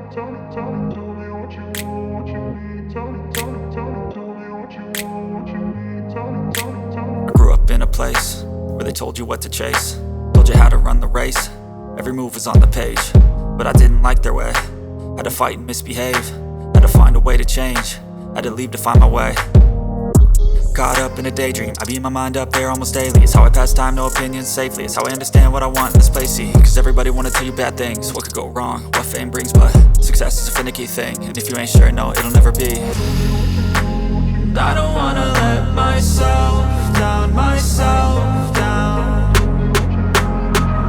I grew up in a place where they told you what to chase, told you how to run the race. Every move was on the page, but I didn't like their way. Had to fight and misbehave, had to find a way to change, had to leave to find my way. Caught up in a daydream, I beat my mind up there almost daily. It's how I pass time, no opinions safely. It's how I understand what I want in this place, see. Cause everybody wanna tell you bad things, what could go wrong, what fame brings. But success is a finicky thing, and if you ain't sure, no, it'll never be. I don't wanna let myself down, myself down.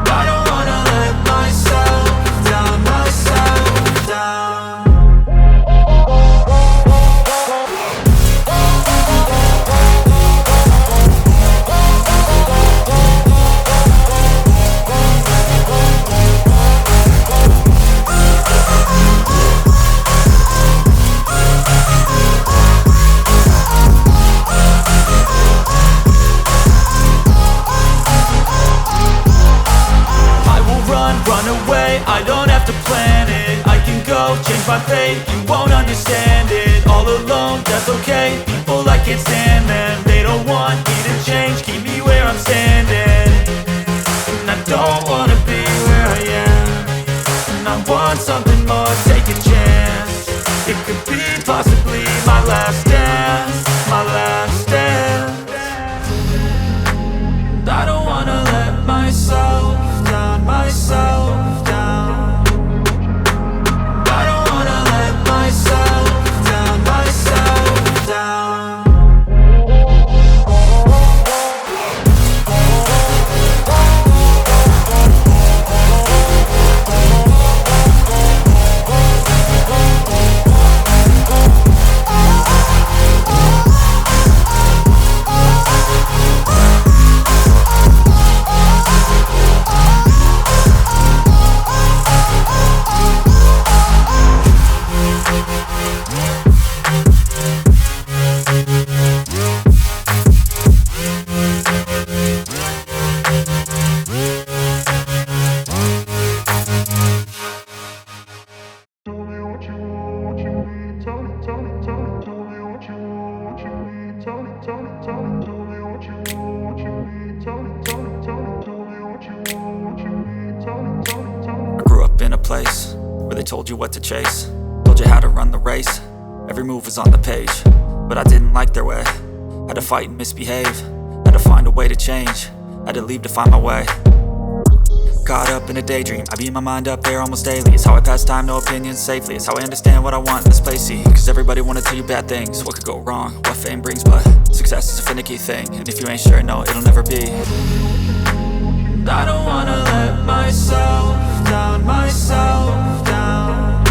I don't wanna let myself down, myself down. Run away, I don't have to plan it. I can go, change my fate, you won't understand it. All alone, that's okay, people I can't stand them. They don't want me to change, keep me where I'm standing. And I don't wanna be where I am, and I want something more, take a chance. It could be possibly my last dance, my last dance. I don't wanna let myself down, myself down. I don't wanna let myself down, myself down. I grew up in a place where they told you what to chase, told you how to run the race. Every move was on the page, but I didn't like their way. Had to fight and misbehave, had to find a way to change, had to leave to find my way. Caught up in a daydream, I beat my mind up there almost daily. It's how I pass time, no opinions safely. It's how I understand what I want in this place, see. Cause everybody wanna tell you bad things, what could go wrong, what fame brings. But success is a finicky thing, and if you ain't sure, no, it'll never be. I don't wanna let myself down, myself down.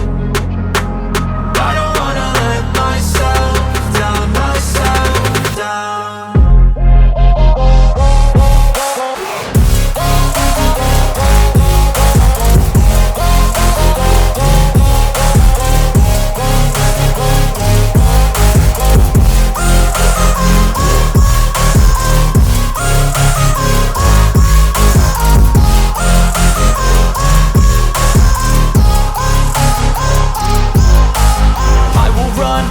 I don't wanna let myself down, myself down.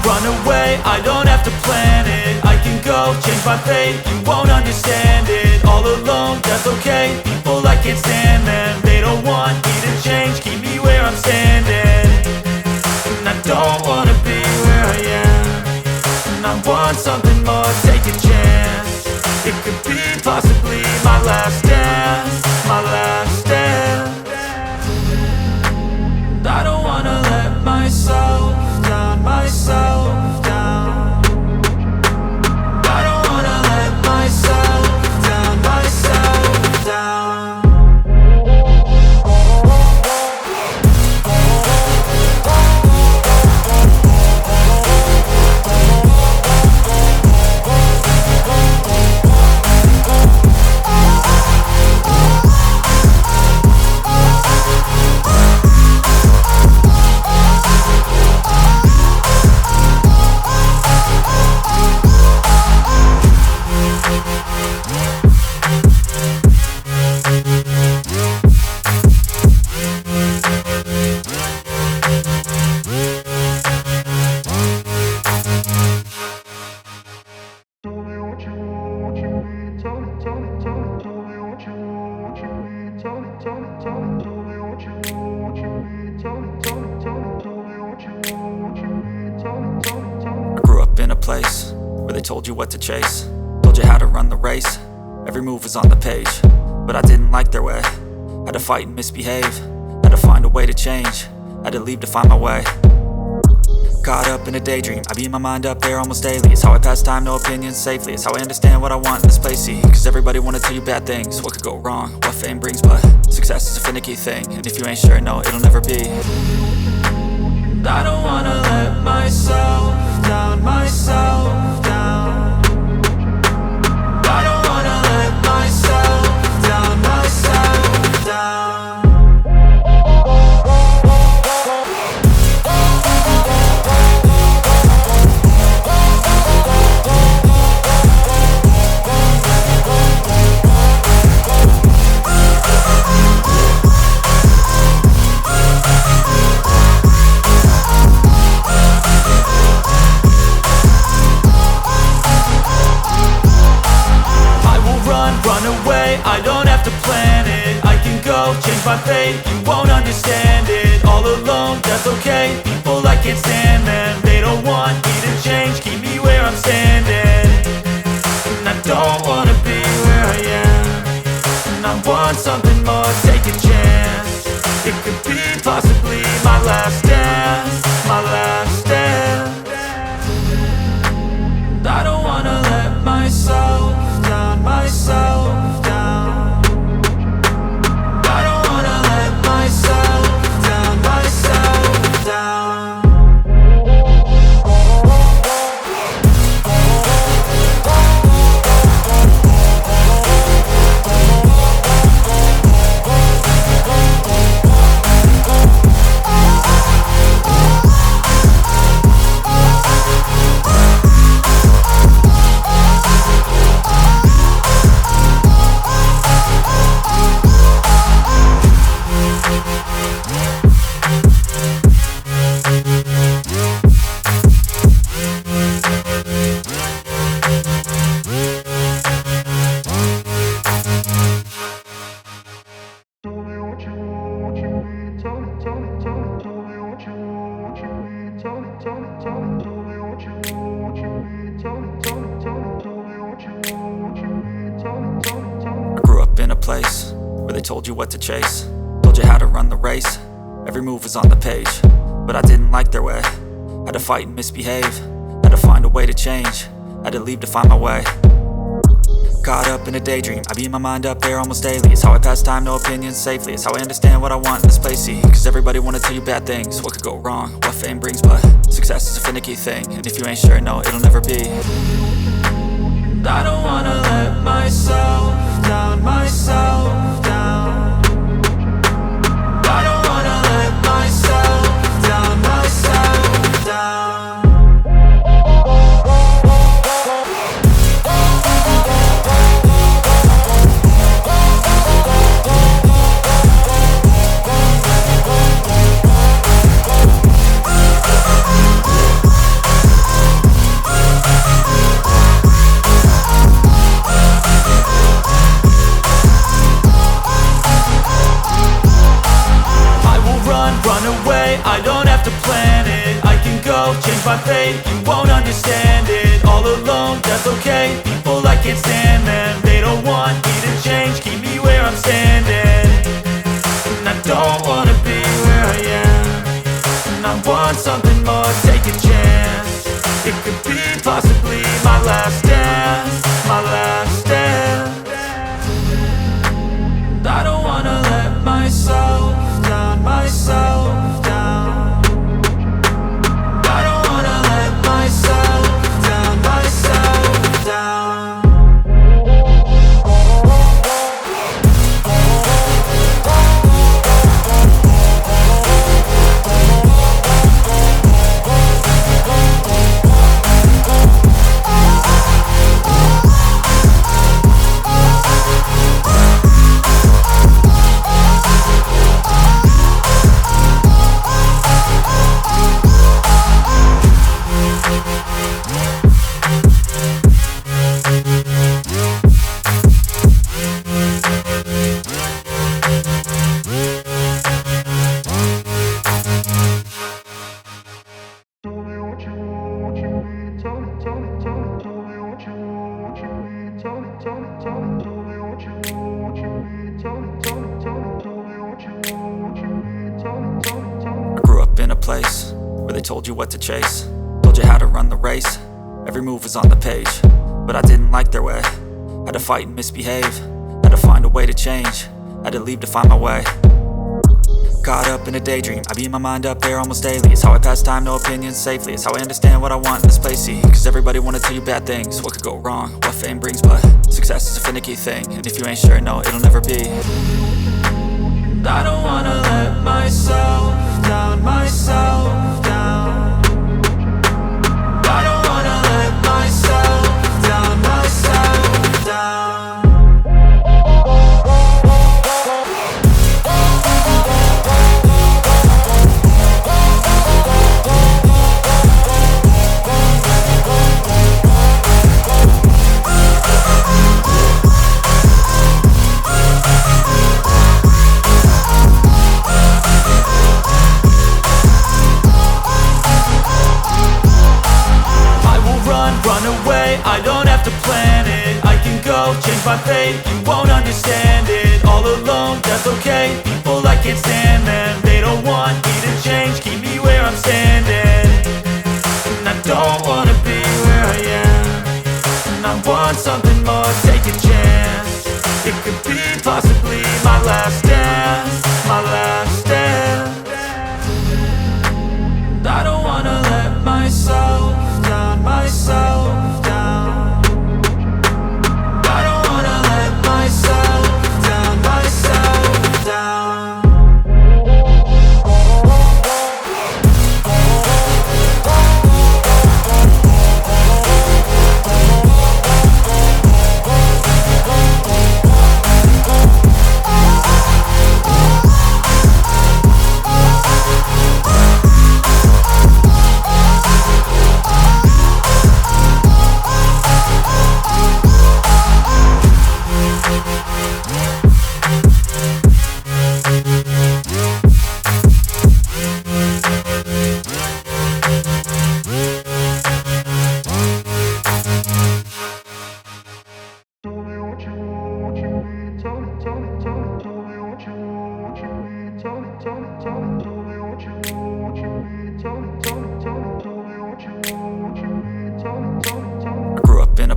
Run away, I don't have to plan it. I can go, change my fate, you won't understand it. All alone, that's okay, people I can't stand them. They don't want me to change, keep me where I'm standing. And I don't wanna be where I am, and I want something more, take a chance. It could be possibly my last dance, my last dance. I don't wanna let myself down, myself down. I don't wanna let myself down, myself down. I grew up in a place where they told you what to chase, told you how to run the race. Every move was on the page, but I didn't like their way. Had to fight and misbehave, had to find a way to change, had to leave to find my way. Caught up in a daydream, I beat my mind up there almost daily. It's how I pass time, no opinions safely. It's how I understand what I want in this place, see. Cause everybody wanna tell you bad things, what could go wrong, what fame brings. But success is a finicky thing, and if you ain't sure, no, it'll never be. I don't wanna let myself down, myself down. I don't wanna let myself down, myself down. I don't have to plan it, I can go change my fate. You won't understand it, all alone, that's okay. People I can't stand them, they don't want me to change. Keep me where I'm standing, and I don't wanna be where I am. And I want something more, take a chance. It could be possibly my last dance, my last dance. I don't wanna let myself down, myself down. I don't wanna let myself down, myself down. I grew up in a place where they told you what to chase, told you how to run the race. Every move was on the page, but I didn't like their way. Had to fight and misbehave, had to find a way to change, had to leave to find my way. Caught up in a daydream, I beat my mind up there almost daily. It's how I pass time, no opinions safely. It's how I understand what I want in this place, see. Cause everybody wanna tell you bad things, what could go wrong, what fame brings. But success is a finicky thing, and if you ain't sure, no, it'll never be. I don't wanna let myself down, myself down. I don't wanna let myself down, myself down. I don't have to plan it, I can go change my fate. You won't understand it, all alone, that's okay. People I can't stand them, they don't want me to change. Keep me where I'm standing, and I don't wanna be where I am. And I want something more, take a chance. It could be possibly my last dance, my last dance. I don't wanna let myself down, myself down. I don't wanna let myself down, myself down. place where they told you what to chase, told you how to run the race. Every move was on the page, but I didn't like their way. Had to fight and misbehave, had to find a way to change, had to leave to find my way. Caught up in a daydream, I beat my mind up there almost daily. It's how I pass time, no opinions safely. It's how I understand what I want in this place, see. Cause everybody wanna tell you bad things, what could go wrong, what fame brings. But success is a finicky thing, and if you ain't sure, no, it'll never be. I don't wanna let myself down, myself down. I don't wanna let myself down, myself down. I don't have to plan it, I can go change my fate. You won't understand it, all alone, that's okay. People I can't stand them, they don't want me to change. Keep me where I'm standing, and I don't wanna be where I am. And I want something more, take a chance. It could be possibly my last dance, my last dance. I don't wanna let myself down, myself down.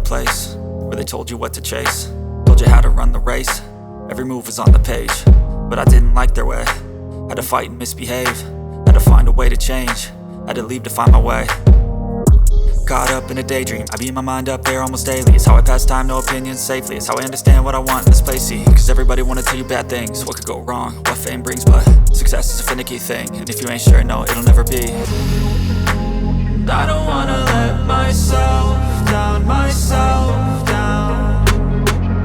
Place where they told you what to chase, told you how to run the race. Every move was on the page, but I didn't like their way. Had to fight and misbehave, had to find a way to change, had to leave to find my way. Caught up in a daydream, I beat my mind up there almost daily. It's how I pass time, no opinions safely. It's how I understand what I want in this place, see. Cause everybody wanna tell you bad things, what could go wrong, what fame brings. But success is a finicky thing, and if you ain't sure, no, it'll never be. I don't wanna let myself down, myself